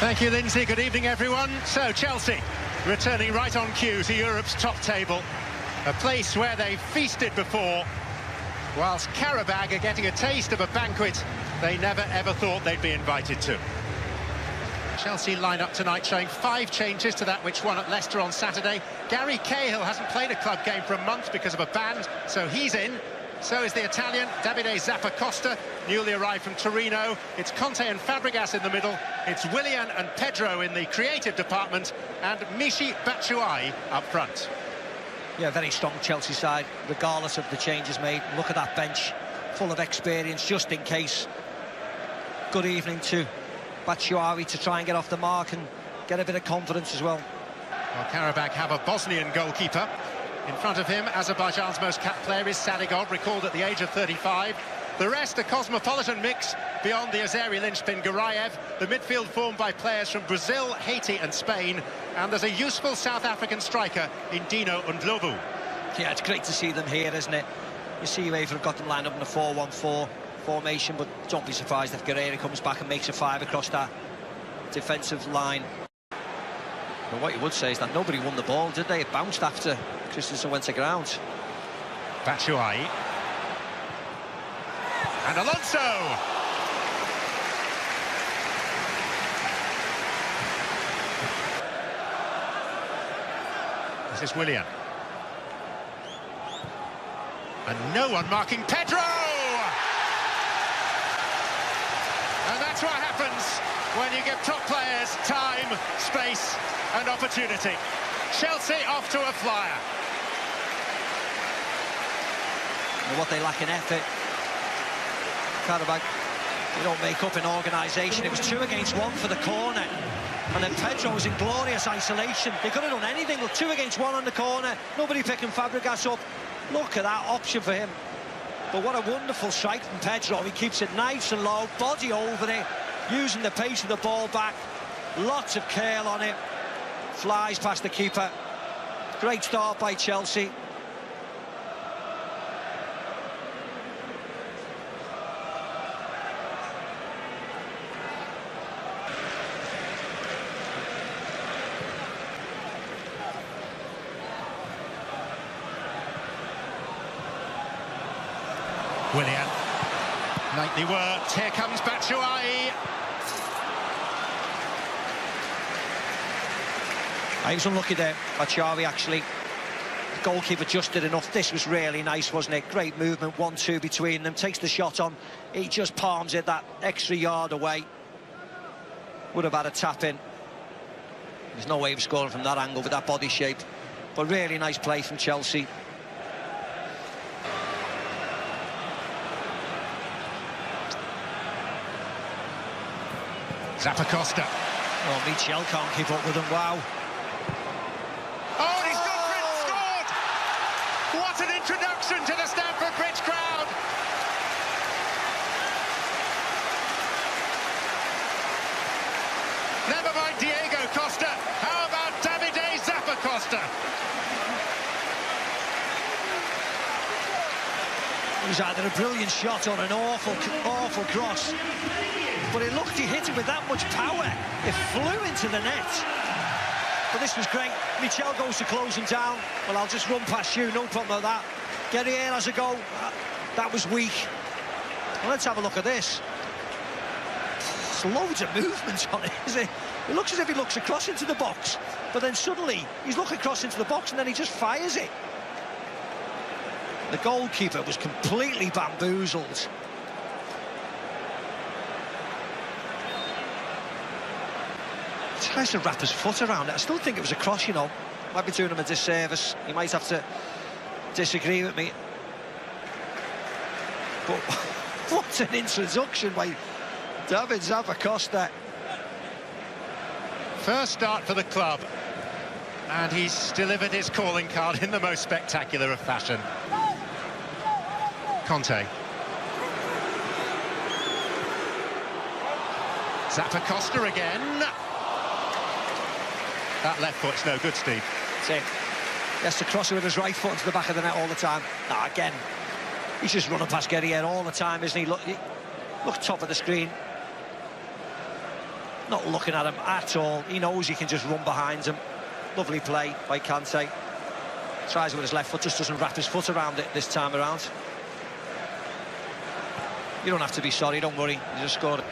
Thank you, Lindsay. Good evening, everyone. So, Chelsea returning right on cue to Europe's top table, a place where they feasted before, whilst Qarabağ are getting a taste of a banquet they never ever thought they'd be invited to. Chelsea line-up tonight showing 5 changes to that which won at Leicester on Saturday. Gary Cahill hasn't played a club game for a month because of a ban, so he's in. So is the Italian Davide Zappacosta, newly arrived from Torino. It's Conte and Fabregas in the middle. It's Willian and Pedro in the creative department, and Michy Batshuayi up front. Yeah, very strong Chelsea side, regardless of the changes made. Look at that bench, full of experience, just in case. Good evening to Batshuayi to try and get off the mark and get a bit of confidence as well. Well, Qarabağ have a Bosnian goalkeeper. In front of him, Azerbaijan's most capped player is Sadigov, recalled at the age of 35. The rest, a cosmopolitan mix beyond the Azeri linchpin Garayev. The midfield formed by players from Brazil, Haiti and Spain. And there's a useful South African striker in Dino Ndlovu. Yeah, it's great to see them here, isn't it? You see UEFA have got them lined up in a 4-1-4 formation, but don't be surprised if Guerreiro comes back and makes a 5 across that defensive line. But what you would say is that nobody won the ball, did they? It bounced after Christensen went to ground. Batshuayi. And Alonso! This is Willian. And no one marking Pedro! And that's what happens when you give top players time, space and opportunity. Chelsea off to a flyer. And what they lack in effort, Qarabağ, they don't make up in organisation. It was 2 against 1 for the corner, and then Pedro was in glorious isolation. They could have done anything. Look, 2 against 1 on the corner, nobody picking Fabregas up. Look at that option for him. But what a wonderful strike from Pedro. He keeps it nice and low, body over it, using the pace of the ball back. Lots of curl on it. Flies past the keeper. Great start by Chelsea. Willian. Nightly worked. Here comes Batshuayi. He was unlucky there, Batshuayi, actually. The goalkeeper just did enough. This was really nice, wasn't it? Great movement, 1-2 between them. Takes the shot on. He just palms it that extra yard away. Would have had a tap in. There's no way of scoring from that angle with that body shape. But really nice play from Chelsea. Zappacosta. Oh, Michel can't keep up with him. Wow. Oh, he's gone for it, scored! What an introduction to the Stamford Bridge crowd! Never mind Diego Costa. How about Davide Zappacosta? It was either a brilliant shot or an awful cross. But it looked, he hit it with that much power. It flew into the net. But this was great. Michel goes to close him down. Well, I'll just run past you, no problem with that. Guerreiro has a go. That was weak. Well, let's have a look at this. There's loads of movement on it, isn't it? It looks as if he looks across into the box, but then suddenly he's looking across into the box and then he just fires it. The goalkeeper was completely bamboozled. Tries to wrap his foot around it. I still think it was a cross, you know. Might be doing him a disservice. He might have to disagree with me. But what an introduction by David Zappacosta. First start for the club, and he's delivered his calling card in the most spectacular of fashion. Conte. Zappacosta again. That left foot's no good, Steve. That's it. He has to cross it with his right foot into the back of the net all the time. Again, he's just running past Guerreiro all the time, isn't he? Look top of the screen. not looking at him at all. He knows he can just run behind him. Lovely play by Kante. Tries it with his left foot, just doesn't wrap his foot around it this time around. You don't have to be sorry, don't worry. You just scored.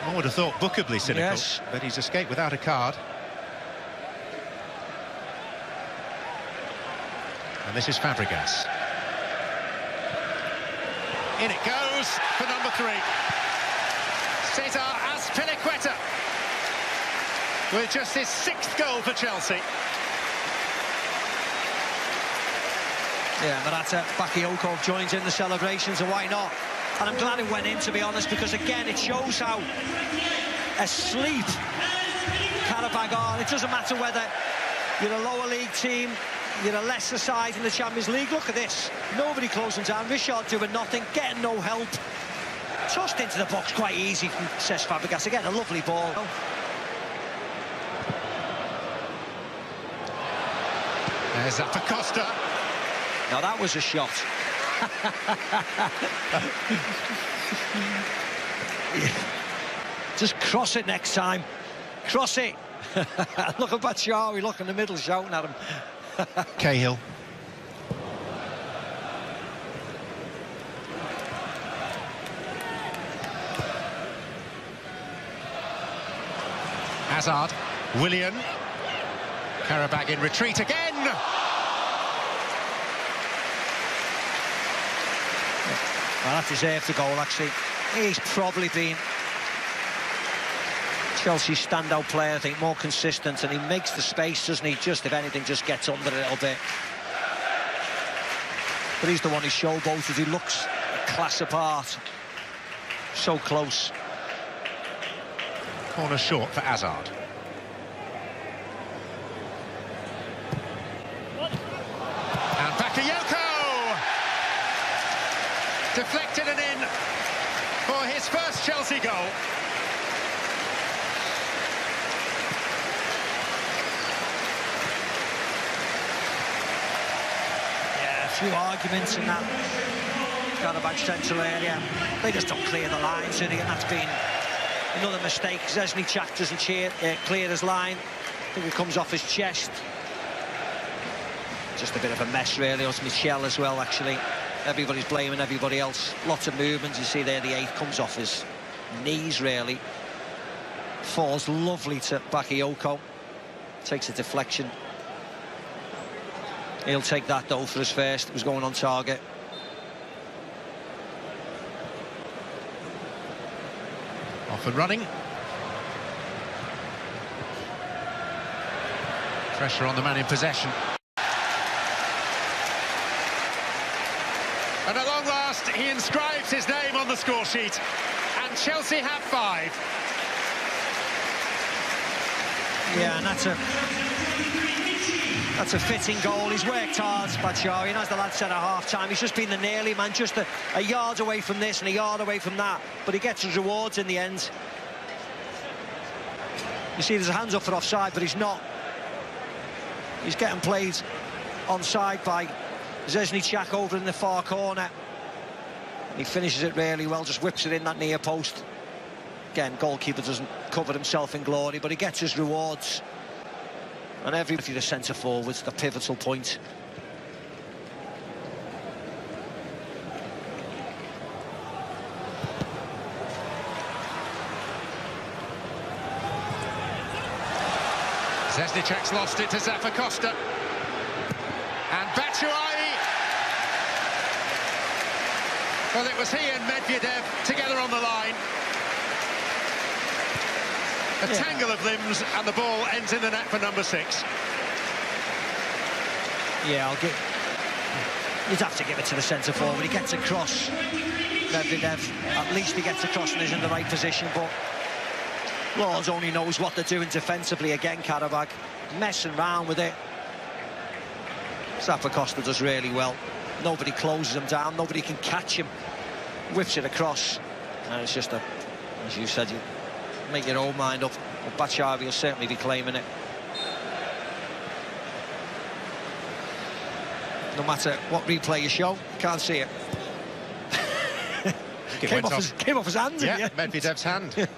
One would have thought bookably cynical, yes, but he's escaped without a card. And this is Fabregas. In it goes for number 3. Cesar Azpilicueta with just his 6th goal for Chelsea. Yeah, Morata, Bakayoko joins in the celebrations, and why not? And I'm glad it went in, to be honest, because again it shows how asleep Qarabağ are. It doesn't matter whether you're a lower league team, you're a lesser side in the Champions League. Look at this, nobody closing down. Richard doing nothing, getting no help. Tossed into the box quite easy from Cesc Fabregas. Again, a lovely ball. There's Acosta. Now that was a shot. Just cross it next time. Cross it. Look at Batshuayi, look in the middle, shouting at him. Cahill. Hazard. Willian. Qarabağ in retreat again. Well, that deserved the goal, actually. He's probably been Chelsea's standout player, I think, more consistent, and he makes the space, doesn't he? Just, if anything, just gets under a little bit. But he's the one who showboated. He looks a class apart. So close. Corner short for Hazard. And Bakayoko! Deflected and in for his first Chelsea goal. Yeah, a few arguments in that Qarabağ central area. They just don't clear the lines, and that's been another mistake. Szczesny Chak doesn't clear his line. I think it comes off his chest. Just a bit of a mess, really. It was Michel as well, actually. Everybody's blaming everybody else. Lots of movements. You see there, the 8th comes off his knees, really. Falls lovely to Bakayoko. Takes a deflection. He'll take that, though, for his first. It was going on target. Off and running. Pressure on the man in possession. And at long last, he inscribes his name on the score sheet. And Chelsea have 5. Yeah, and that's a fitting goal. He's worked hard, Batshuayi, and as the lad said at half-time, he's just been the nearly man, just a yard away from this and a yard away from that. But he gets his rewards in the end. You see there's a hands up for offside, but he's not. He's getting played onside by Szczesny Chak over in the far corner. He finishes it really well, just whips it in that near post. Again, goalkeeper doesn't cover himself in glory, but he gets his rewards. And if you're the centre forwards, the pivotal point. Szczesny Chak's lost it to Acosta. And Batshuayi. Well, it was he and Medvedev together on the line. A tangle of limbs, and the ball ends in the net for number 6. Yeah, you'd have to give it to the centre forward. He gets across. Medvedev, at least he gets across and is in the right position, but Lawes only knows what they're doing defensively again, Qarabağ. Messing around with it. Acosta does really well. Nobody closes him down, nobody can catch him. Whips it across, and it's just as you said, you make your own mind up. But Batshuayi will certainly be claiming it. No matter what replay you show, can't see it. think it came went off his hand. Yeah, Medvedev's hand.